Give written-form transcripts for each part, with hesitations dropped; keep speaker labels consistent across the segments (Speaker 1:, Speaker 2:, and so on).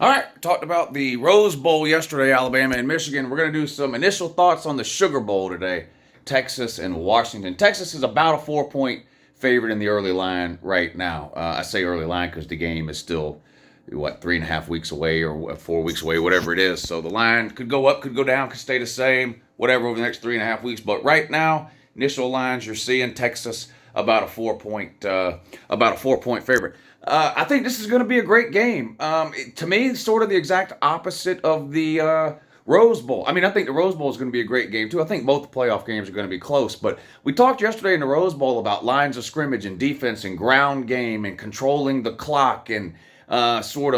Speaker 1: All right, talked about the Rose Bowl yesterday, Alabama and Michigan. We're going to do some initial thoughts on the Sugar Bowl today, Texas and Washington. Texas is about a 4-point favorite in the early line right now. I say early line because the game is still, 3.5 weeks away or 4 weeks away, whatever it is. So the line could go up, could go down, could stay the same, whatever over the next 3.5 weeks. But right now, initial lines you're seeing Texas about a 4-point favorite. I think this is going to be a great game. To me, it's sort of the exact opposite of the Rose Bowl. I mean, I think the Rose Bowl is going to be a great game too. I think both the playoff games are going to be close. But we talked yesterday in the Rose Bowl about lines of scrimmage and defense and ground game and controlling the clock and that sort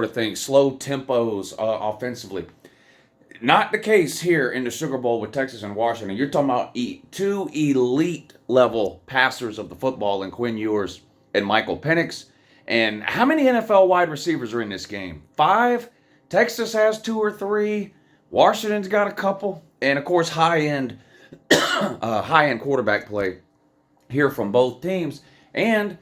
Speaker 1: of thing, slow tempos offensively. Not the case here in the Sugar Bowl with Texas and Washington. You're talking about two elite level passers of the football in Quinn Ewers and Michael Penix. And how many NFL wide receivers are in this game? 5. Texas has 2 or 3. Washington's got a couple. And of course, high-end quarterback play here from both teams. And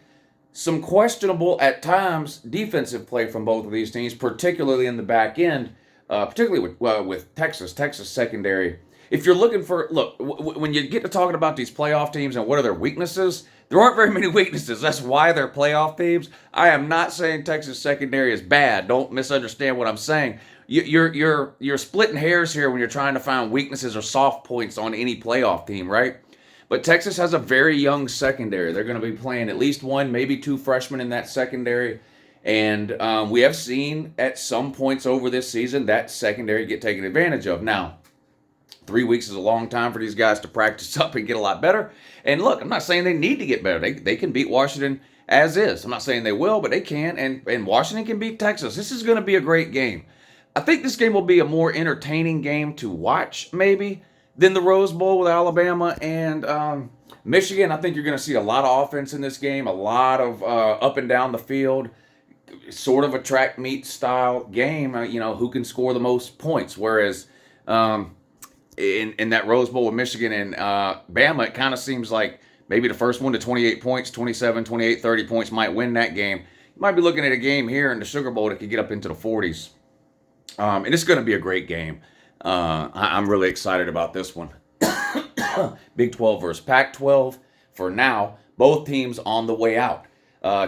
Speaker 1: some questionable, at times, defensive play from both of these teams, particularly in the back end, particularly with Texas. Texas secondary. If you're looking for, when you get to talking about these playoff teams and what are their weaknesses, there aren't very many weaknesses. That's why they're playoff teams. I am not saying Texas secondary is bad. Don't misunderstand what I'm saying. You're splitting hairs here when you're trying to find weaknesses or soft points on any playoff team, right? But Texas has a very young secondary. They're going to be playing at least 1, maybe 2 freshmen in that secondary. And we have seen at some points over this season that secondary get taken advantage of. Now, 3 weeks is a long time for these guys to practice up and get a lot better. And look, I'm not saying they need to get better. They can beat Washington as is. I'm not saying they will, but they can. And Washington can beat Texas. This is going to be a great game. I think this game will be a more entertaining game to watch, maybe, than the Rose Bowl with Alabama and Michigan. I think you're going to see a lot of offense in this game, a lot of up and down the field, sort of a track meet style game, who can score the most points. Whereas in that Rose Bowl with Michigan and Bama, it kind of seems like maybe the first one to 28 points, 27, 28, 30 points might win that game. You might be looking at a game here in the Sugar Bowl that could get up into the 40s. And it's going to be a great game. I'm really excited about this one. Big 12 versus Pac-12 for now. Both teams on the way out.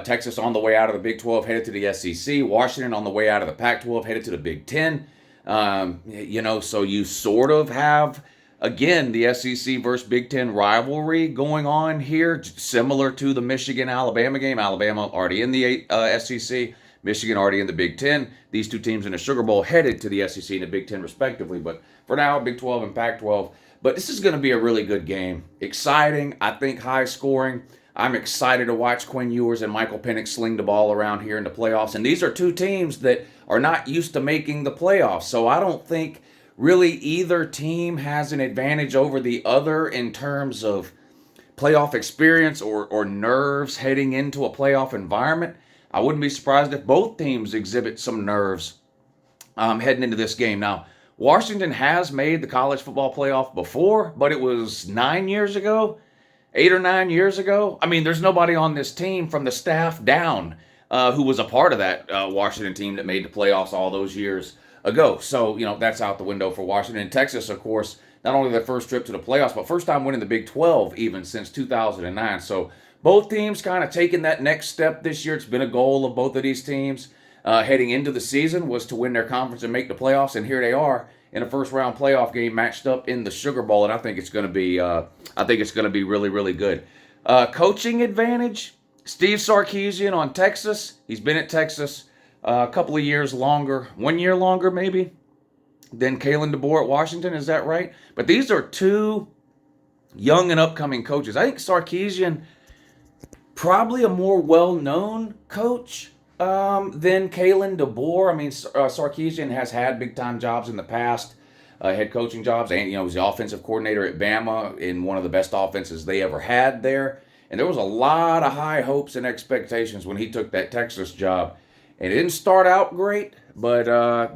Speaker 1: Texas on the way out of the Big 12, headed to the SEC. Washington on the way out of the Pac-12, headed to the Big 10. So you sort of have, again, the SEC versus Big 10 rivalry going on here, similar to the Michigan-Alabama game. Alabama already in the SEC, Michigan already in the Big 10. These two teams in the Sugar Bowl headed to the SEC and the Big 10 respectively. But for now, Big 12 and Pac-12. But this is going to be a really good game. Exciting, I think high scoring. I'm excited to watch Quinn Ewers and Michael Penix sling the ball around here in the playoffs. And these are two teams that are not used to making the playoffs. So I don't think really either team has an advantage over the other in terms of playoff experience or nerves heading into a playoff environment. I wouldn't be surprised if both teams exhibit some nerves heading into this game. Now, Washington has made the college football playoff before, but it was 9 years ago. 8 or 9 years ago. I mean, there's nobody on this team from the staff down who was a part of that Washington team that made the playoffs all those years ago. So, that's out the window for Washington. And Texas, of course, not only their first trip to the playoffs, but first time winning the Big 12 even since 2009. So both teams kind of taking that next step this year. It's been a goal of both of these teams heading into the season was to win their conference and make the playoffs. And here they are in a first-round playoff game matched up in the Sugar Bowl, and I think it's going to be, really, really good. Coaching advantage: Steve Sarkisian on Texas. He's been at Texas a couple of years longer, 1 year longer maybe, than Kalen DeBoer at Washington. Is that right? But these are two young and upcoming coaches. I think Sarkisian probably a more well-known coach than Kalen DeBoer. I mean, Sarkisian has had big-time jobs in the past, head coaching jobs, and, he was the offensive coordinator at Bama in one of the best offenses they ever had there. And there was a lot of high hopes and expectations when he took that Texas job. And it didn't start out great, but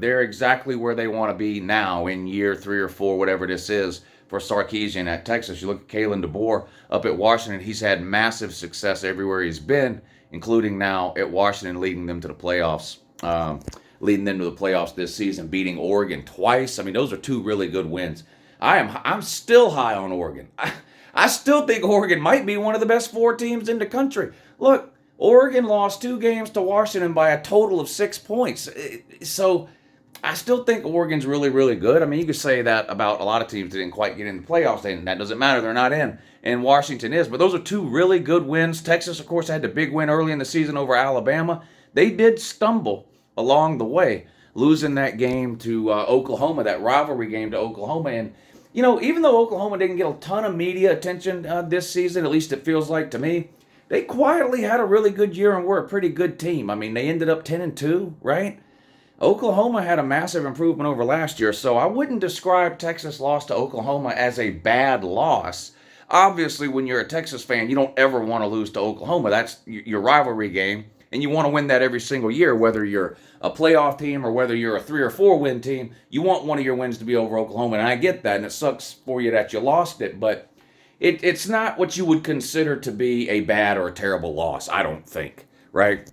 Speaker 1: they're exactly where they want to be now in year 3 or 4, whatever this is, for Sarkisian at Texas. You look at Kalen DeBoer up at Washington. He's had massive success everywhere he's been, including now at Washington, leading them to the playoffs leading into the playoffs this season, beating Oregon twice. I mean, those are two really good wins. I'm still high on Oregon. I still think Oregon might be one of the best 4 teams in the country. Look, Oregon lost 2 games to Washington by a total of 6 points. So I still think Oregon's really, really good. I mean, you could say that about a lot of teams that didn't quite get in the playoffs, and that doesn't matter. They're not in, and Washington is. But those are 2 really good wins. Texas, of course, had the big win early in the season over Alabama. They did stumble along the way, losing that game to Oklahoma, that rivalry game to Oklahoma. And, even though Oklahoma didn't get a ton of media attention this season, at least it feels like to me, they quietly had a really good year and were a pretty good team. I mean, they ended up 10-2, right? Oklahoma had a massive improvement over last year, so I wouldn't describe Texas' loss to Oklahoma as a bad loss. Obviously, when you're a Texas fan, you don't ever want to lose to Oklahoma. That's your rivalry game, and you want to win that every single year, whether you're a playoff team or whether you're a 3 or 4 win team. You want one of your wins to be over Oklahoma, and I get that, and it sucks for you that you lost it, but it's not what you would consider to be a bad or a terrible loss, I don't think, right?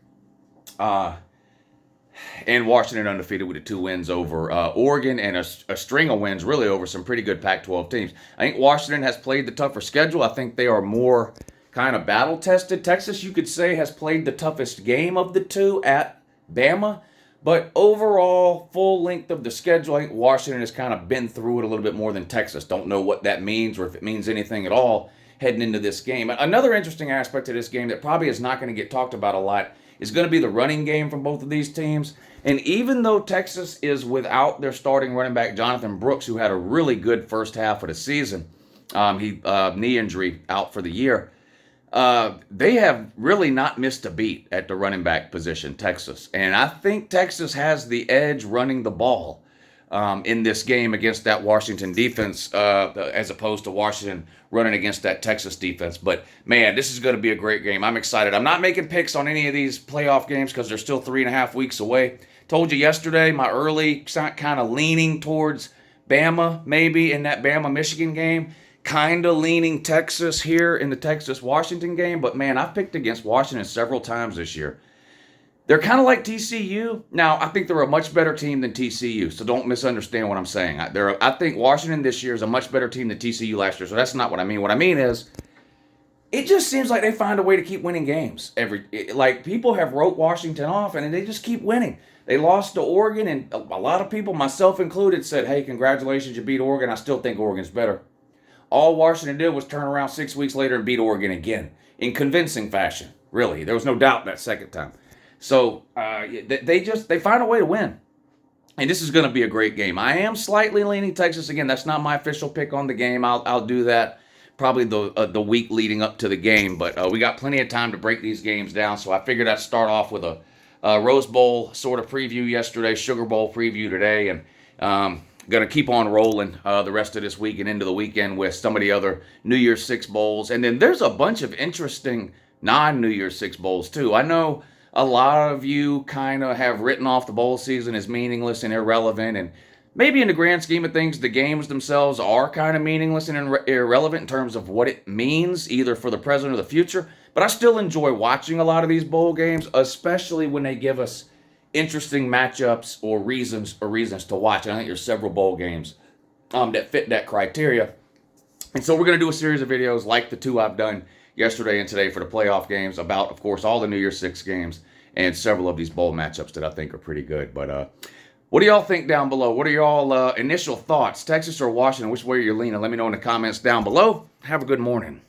Speaker 1: And Washington undefeated with the 2 wins over Oregon and a string of wins really over some pretty good Pac-12 teams. I think Washington has played the tougher schedule. I think they are more kind of battle-tested. Texas, you could say, has played the toughest game of the 2 at Bama. But overall, full length of the schedule, I think Washington has kind of been through it a little bit more than Texas. Don't know what that means or if it means anything at all heading into this game. Another interesting aspect of this game that probably is not going to get talked about a lot is going to be the running game from both of these teams. And even though Texas is without their starting running back, Jonathan Brooks, who had a really good first half of the season, knee injury out for the year, they have really not missed a beat at the running back position, Texas. And I think Texas has the edge running the ball in this game against that Washington defense as opposed to Washington running against that Texas defense. But, man, this is going to be a great game. I'm excited. I'm not making picks on any of these playoff games because they're still 3.5 weeks away. Told you yesterday my early kind of leaning towards Bama maybe in that Bama-Michigan game. Kind of leaning Texas here in the Texas-Washington game. But, man, I've picked against Washington several times this year. They're kind of like TCU. Now, I think they're a much better team than TCU, so don't misunderstand what I'm saying. I think Washington this year is a much better team than TCU last year, so that's not what I mean. What I mean is it just seems like they find a way to keep winning games. Like, people have wrote Washington off, and they just keep winning. They lost to Oregon, and a lot of people, myself included, said, hey, congratulations, you beat Oregon. I still think Oregon's better. All Washington did was turn around 6 weeks later and beat Oregon again in convincing fashion, really. There was no doubt that second time. So they find a way to win. And this is going to be a great game. I am slightly leaning Texas. Again, that's not my official pick on the game. I'll do that probably the week leading up to the game. But we got plenty of time to break these games down. So I figured I'd start off with a Rose Bowl sort of preview yesterday, Sugar Bowl preview today. And going to keep on rolling the rest of this week and into the weekend with some of the other New Year's Six Bowls. And then there's a bunch of interesting non-New Year's Six Bowls too. I know a lot of you kind of have written off the bowl season as meaningless and irrelevant, and maybe in the grand scheme of things, the games themselves are kind of meaningless and irrelevant in terms of what it means, either for the present or the future, but I still enjoy watching a lot of these bowl games, especially when they give us interesting matchups or reasons to watch. And I think there's several bowl games that fit that criteria. And so we're going to do a series of videos like the 2 I've done yesterday and today for the playoff games about, of course, all the New Year's Six games and several of these bowl matchups that I think are pretty good. But what do y'all think down below? What are y'all initial thoughts? Texas or Washington? Which way are you leaning? Let me know in the comments down below. Have a good morning.